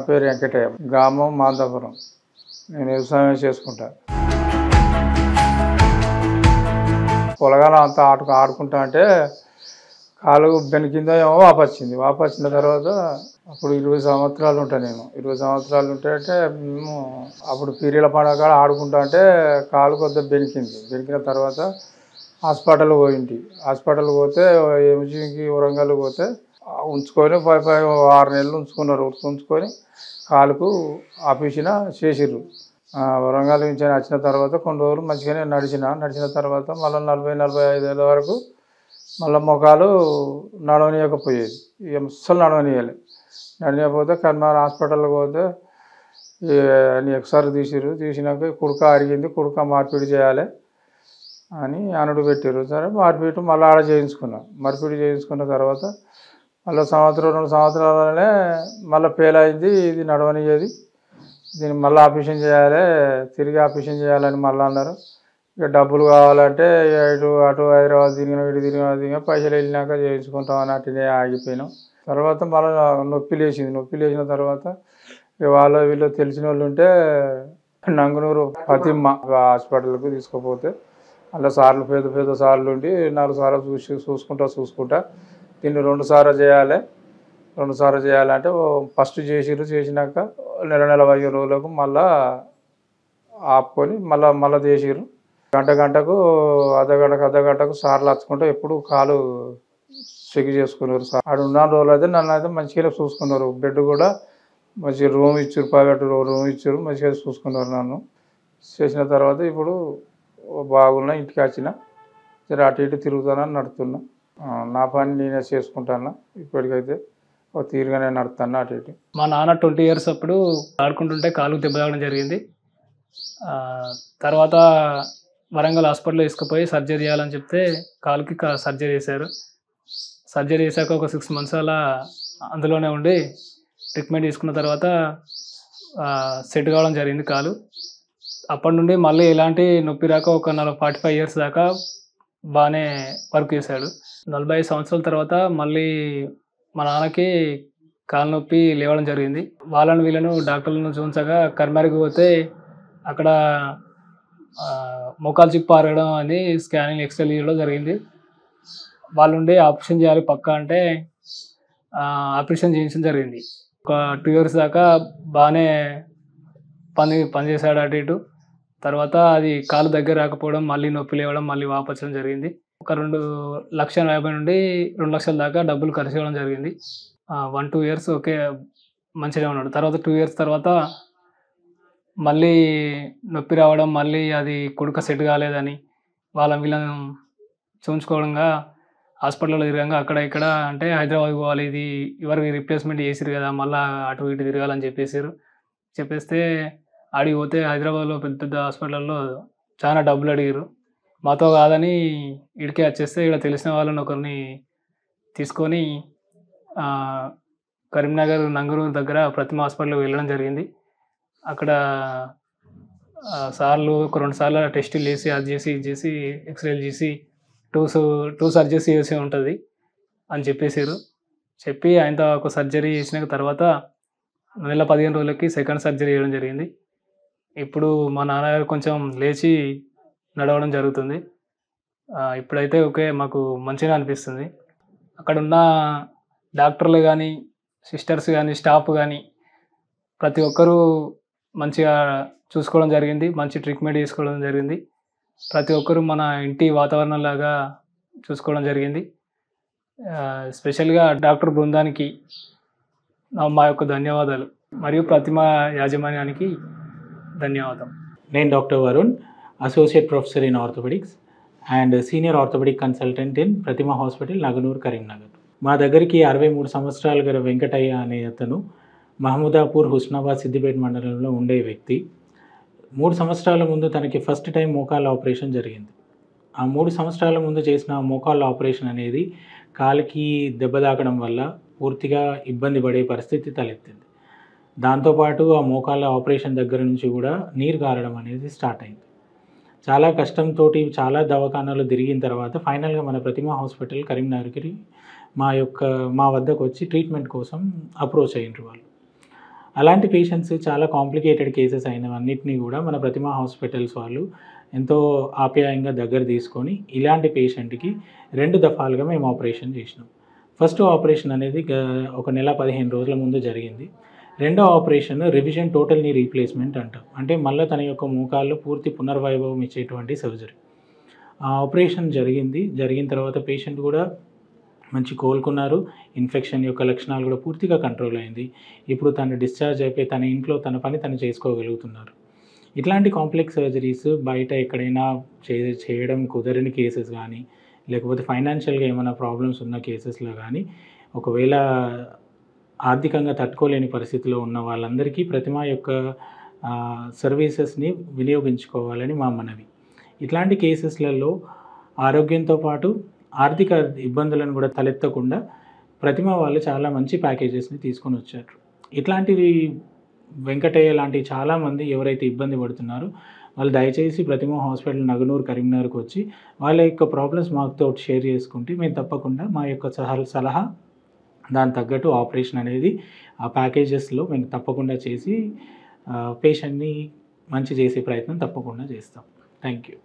పేరు వెంకటయ్య, గ్రామం మాందాపురం. నేను వ్యవసాయం చేసుకుంటా. పొలగాలం అంతా ఆడుకుంటా అంటే కాలు బెనికిందో ఏమో వాపొచ్చిన తర్వాత అప్పుడు 20 సంవత్సరాలు ఉంటాను నేను. 20 సంవత్సరాలు ఉంటే మేము అప్పుడు పీరియల పండుగ ఆడుకుంటా అంటే కాలు కొద్దిగా బెనికిన తర్వాత హాస్పిటల్ పోతే ఎంజీకి వరంగల్ పోతే ఉంచుకొని 6 నెలలు ఉంచుకొని కాలుకు ఆపరేషన్ చేసిర్రు. వరంగల్ నుంచి వచ్చిన తర్వాత కొన్ని రోజులు మంచిగానే నడిచిన తర్వాత మళ్ళీ 40-45 ఏళ్ళ వరకు మళ్ళీ మొఖాలు నడవనీయకపోయేది. ఇక అస్సలు నడవనీయకపోతే కన్మార్ హాస్పిటల్కి పోతే అన్ని ఎక్స్ఆర్ తీసినాక కుడక అరిగింది, కుడక మార్పిడి చేయాలి అని అనుడు పెట్టారు. సరే మార్పిడి మళ్ళీ ఆడ చేయించుకున్న తర్వాత మళ్ళీ 1-2 సంవత్సరాలనే మళ్ళీ ఫెయిల్ అయింది. ఇది నడవనియ్యేది, దీన్ని మళ్ళీ ఆపరేషన్ చేయాలి, తిరిగి ఆపరేషన్ చేయాలని మళ్ళీ అన్నారు. ఇక డబ్బులు కావాలంటే అటు హైదరాబాద్ తిరిగిన పైసలు వెళ్ళినాక చేయించుకుంటామని అటునే ఆగిపోయినాం. తర్వాత మళ్ళీ నొప్పి లేచిన తర్వాత ఇక వీళ్ళు తెలిసిన వాళ్ళు ఉంటే నంగునూరు ఫతిమ్మ హాస్పిటల్కి తీసుకుపోతే అలా సార్లు పెద్ద సార్లు ఉండి 4 సార్లు చూసుకుంటా దీన్ని 2 సార్లు చేయాలంటే ఫస్ట్ చేసినాక నెల 15 రోజులకు మళ్ళా ఆపుకొని మళ్ళీ చేసిర్రు. గంటకు అర్ధగంటకు సార్లు వచ్చుకుంటూ ఎప్పుడు కాలు చెక్ చేసుకున్నారు. ఆడు ఉన్న రోజులు అయితే నన్ను అయితే మంచిగానే చూసుకున్నారు. బెడ్ కూడా మంచిగా రూమ్ ఇచ్చారు, ప్రైవేట్ రూమ్ ఇచ్చారు, మంచిగా చూసుకున్నారు నన్ను. చేసిన తర్వాత ఇప్పుడు బాగున్నా, ఇంటికి వచ్చిన సరే అటు ఇటు తిరుగుతానని నడుతున్నా. నా పని నేనే చేసుకుంటాను. ఇప్పటికైతే ఒక తీరుగానే నడుతున్నా అటు ఇటు. మా నాన్న 20 years అప్పుడు ఆడుకుంటుంటే కాలుకు దెబ్బ తాగడం జరిగింది. తర్వాత వరంగల్ హాస్పిటల్లో తీసుకుపోయి సర్జరీ చేయాలని చెప్తే కాలుకి సర్జరీ చేశారు. సర్జరీ చేశాక ఒక 6 months అలా అందులోనే ఉండి ట్రీట్మెంట్ తీసుకున్న తర్వాత సెట్ కావడం జరిగింది కాలు. అప్పటి నుండి మళ్ళీ ఎలాంటి నొప్పి రాక ఒక 45 years దాకా బాగానే వర్క్ చేశాడు. 45 సంవత్సరాల తర్వాత మళ్ళీ మా నాన్నకి కాలు నొప్పి లేవడం జరిగింది. వీళ్ళను డాక్టర్లను చూపించగా కర్మారికి పోతే అక్కడ మోకాలు చిప్పు అరగడం అని స్కానింగ్ ఎక్స్రే తీయడం జరిగింది. వాళ్ళుండి ఆపరేషన్ చేయాలి పక్కా అంటే ఆపరేషన్ చేయించడం జరిగింది. ఒక 2 years దాకా బాగానే పనిచేశాడు అటు ఇటు. తర్వాత అది కాలు దగ్గర రాకపోవడం, మళ్ళీ నొప్పి లేవడం, మళ్ళీ వాపచ్చడం జరిగింది. ఒక 2,50,000 నుండి 2 లక్షల దాకా డబ్బులు ఖర్చు చేయడం జరిగింది. 1-2 years ఓకే మంచిగా ఉన్నాడు. తర్వాత 2 years తర్వాత మళ్ళీ నొప్పి రావడం, మళ్ళీ అది కుడక సెట్ కాలేదని వీళ్ళను చూపించుకోవడంగా హాస్పిటల్లో తిరగంగా అక్కడ ఇక్కడ అంటే హైదరాబాద్ పోవాలి, ఇది ఎవరికి రీప్లేస్మెంట్ చేసిరు కదా, మళ్ళీ అటు ఇటు తిరగాలని చెప్పేస్తే ఆడికి పోతే హైదరాబాద్లో పెద్ద హాస్పిటల్లో చాలా డబ్బులు అడిగారు. మాతో కాదని ఇడికే వచ్చేస్తే ఇక్కడ తెలిసిన వాళ్ళని ఒకరిని తీసుకొని కరీంనగర్ నంగనూరు దగ్గర ప్రతిమ హాస్పిటల్కి వెళ్ళడం జరిగింది. అక్కడ సార్లు ఒక 2 సార్లు టెస్టులు చేసి అది చేసి ఇది చేసి ఎక్స్రేలు చేసి 2 సర్జరీస్ చేసి ఉంటుంది అని చెప్పి ఆయనతో ఒక సర్జరీ చేసిన తర్వాత నెల 15 రోజులకి సెకండ్ సర్జరీ చేయడం జరిగింది. ఇప్పుడు మా నాన్నగారు కొంచెం లేచి నడవడం జరుగుతుంది. ఇప్పుడైతే ఓకే మాకు మంచిగా అనిపిస్తుంది. అక్కడ ఉన్న డాక్టర్లు కానీ, సిస్టర్స్ కానీ, స్టాఫ్ కానీ ప్రతి ఒక్కరూ మంచిగా చూసుకోవడం జరిగింది, మంచి ట్రీట్మెంట్ తీసుకోవడం జరిగింది. ప్రతి ఒక్కరూ మన ఇంటి వాతావరణం లాగా చూసుకోవడం జరిగింది. స్పెషల్గా డాక్టర్ బృందానికి మా యొక్క ధన్యవాదాలు మరియు ప్రతిమ యాజమాన్యానికి ధన్యవాదం. నేను doctor Varun, associate professor in orthopaedics and senior orthopaedic consultant in Prathima hospital Nagnoor Karimnagar. మా దగ్గరికి 63 సంవత్సరాల గల వెంకటయ్య అనే అతను మహమూదాపూర్, హుస్నాబాద్, సిద్దిపేట మండలంలో ఉండే వ్యక్తి. 3 సంవత్సరాల ముందు తనకి ఫస్ట్ టైం మోకాళ్ళ ఆపరేషన్ జరిగింది. ఆ 3 సంవత్సరాల ముందు చేసిన మోకాళ్ళ ఆపరేషన్ అనేది కాలికి దెబ్బ తాకడం వల్ల పూర్తిగా ఇబ్బంది పడే పరిస్థితి తలెత్తింది. దాంతోపాటు ఆ మోకాళ్ళ ఆపరేషన్ దగ్గర నుంచి కూడా నీరు గారడం అనేది స్టార్ట్ అయింది. చాలా కష్టంతో చాలా దవాఖానాలు తిరిగిన తర్వాత ఫైనల్గా మన ప్రతిమ హాస్పిటల్ కరీంనగర్కి మా వద్దకు వచ్చి ట్రీట్మెంట్ కోసం అప్రోచ్ అయ్యిండ్రు వాళ్ళు. అలాంటి పేషెంట్స్ చాలా కాంప్లికేటెడ్ కేసెస్ అయినవన్నిటినీ కూడా మన ప్రతిమ హాస్పిటల్స్ వాళ్ళు ఎంతో ఆప్యాయంగా దగ్గర తీసుకొని ఇలాంటి పేషెంట్కి 2 దఫాలుగా మేము ఆపరేషన్ చేసినాం. ఫస్ట్ ఆపరేషన్ అనేది ఒక నెల 15 రోజుల ముందు జరిగింది. రెండో operation revision total knee replacement అంటాం. అంటే మళ్ళీ తన యొక్క మోకాళ్ళు పూర్తి పునర్వైభవం ఇచ్చేటువంటి సర్జరీ. ఆ ఆపరేషన్ జరిగిన తర్వాత పేషెంట్ కూడా మంచి కోలుకున్నారు. ఇన్ఫెక్షన్ యొక్క లక్షణాలు కూడా పూర్తిగా కంట్రోల్ అయింది. ఇప్పుడు తను డిశ్చార్జ్ అయిపోయి తన ఇంట్లో తన పని తను చేసుకోగలుగుతున్నారు. ఇట్లాంటి కాంప్లెక్స్ సర్జరీస్ బయట ఎక్కడైనా చేయడం కుదరని కేసెస్ కానీ, లేకపోతే ఫైనాన్షియల్గా ఏమైనా ప్రాబ్లమ్స్ ఉన్న కేసెస్లో కానీ, ఒకవేళ ఆర్థికంగా తట్టుకోలేని పరిస్థితిలో ఉన్న వాళ్ళందరికీ ప్రతిమ యొక్క సర్వీసెస్ని వినియోగించుకోవాలని మా మనవి. ఇట్లాంటి కేసెస్లలో ఆరోగ్యంతో పాటు ఆర్థిక ఇబ్బందులను కూడా తలెత్తకుండా ప్రతిమ వాళ్ళు చాలా మంచి ప్యాకేజెస్ని తీసుకొని వచ్చారు. ఇట్లాంటివి వెంకటయ్య లాంటి చాలామంది ఎవరైతే ఇబ్బంది పడుతున్నారో వాళ్ళు దయచేసి ప్రతిమ హాస్పిటల్ నగనూరు కరీంనగర్కి వచ్చి వాళ్ళ యొక్క ప్రాబ్లమ్స్ మాతో షేర్ చేసుకుంటే మేము తప్పకుండా మా యొక్క సలహా దాని తగ్గట్టు ఆపరేషన్ అనేది ఆ ప్యాకేజెస్లో మేము తప్పకుండా చేసి పేషెంట్ని మంచి చేసే ప్రయత్నం తప్పకుండా చేస్తాం. Thank you.